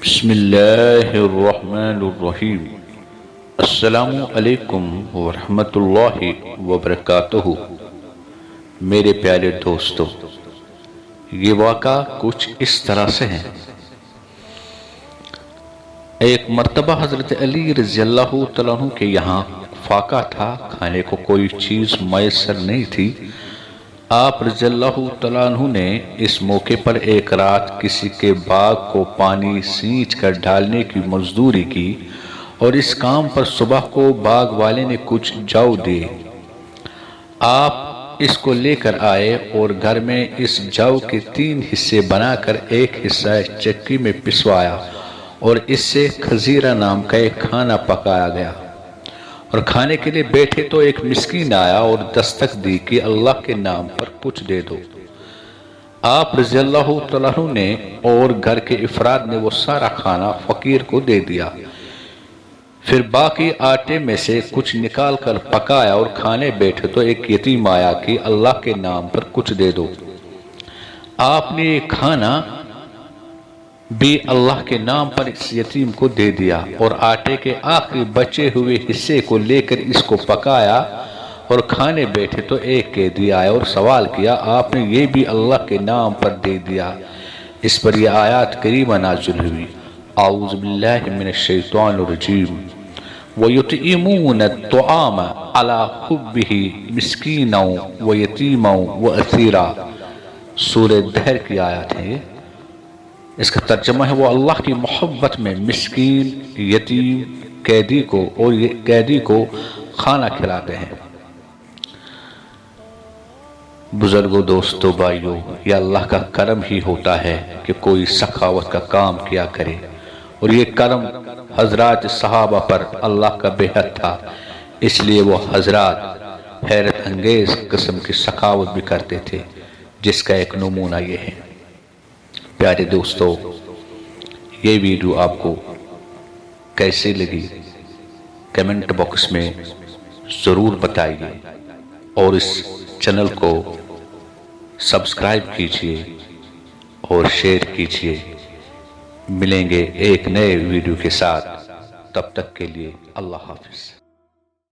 بسم اللہ الرحمن الرحیم۔ السلام علیکم ورحمۃ اللہ وبرکاتہ۔ میرے پیارے دوستو، یہ واقعہ کچھ اس طرح سے ہے۔ ایک مرتبہ حضرت علی رضی اللہ تعالیٰ عنہ کے یہاں فاقہ تھا، کھانے کو کوئی چیز میسر نہیں تھی۔ آپ رضی اللہ تعالیٰ عنہ نے اس موقع پر ایک رات کسی کے باغ کو پانی سینچ کر ڈالنے کی مزدوری کی، اور اس کام پر صبح کو باغ والے نے کچھ جو دیے۔ آپ اس کو لے کر آئے اور گھر میں اس جو کے 3 حصے بنا کر ایک حصہ چکی میں پسوایا، اور اس سے خزیرہ نام کا ایک کھانا پکایا گیا۔ اور کھانے کے لیے بیٹھے تو ایک مسکین آیا اور دستک دی کہ اللہ کے نام پر کچھ دے دو۔ آپ رضی اللہ تعالیٰ عنہ نے اور گھر کے افراد نے وہ سارا کھانا فقیر کو دے دیا۔ پھر باقی آٹے میں سے کچھ نکال کر پکایا اور کھانے بیٹھے تو ایک یتیم آیا کہ اللہ کے نام پر کچھ دے دو۔ آپ نے یہ کھانا بھی اللہ کے نام پر اس یتیم کو دے دیا، اور آٹے کے آخری بچے ہوئے حصے کو لے کر اس کو پکایا اور کھانے بیٹھے تو ایک قیدی آیا اور سوال کیا، آپ نے یہ بھی اللہ کے نام پر دے دیا؟ اس پر یہ آیات کریمہ نازل ہوئی، اعوذ باللہ من الشیطان الرجیم، وَيُطْعِمُونَ الطَّعَامَ عَلَى حُبِّهِ مِسْكِينًا وَيَتِيمًا وَأَسِيرًا۔ سورہ دہر کی آیات ہے۔ اس کا ترجمہ ہے، وہ اللہ کی محبت میں مسکین، یتیم، قیدی کو کھانا کھلاتے ہیں۔ بزرگوں، دوستو، بھائیوں، یہ اللہ کا کرم ہی ہوتا ہے کہ کوئی سخاوت کا کام کیا کرے، اور یہ کرم حضرات صحابہ پر اللہ کا بے حد تھا، اس لیے وہ حضرات حیرت انگیز قسم کی سخاوت بھی کرتے تھے، جس کا ایک نمونہ یہ ہے۔ پیارے دوستو، یہ ویڈیو آپ کو کیسے لگی کمنٹ باکس میں ضرور بتائیے، اور اس چینل کو سبسکرائب کیجئے اور شیئر کیجئے۔ ملیں گے ایک نئے ویڈیو کے ساتھ، تب تک کے لیے اللہ حافظ۔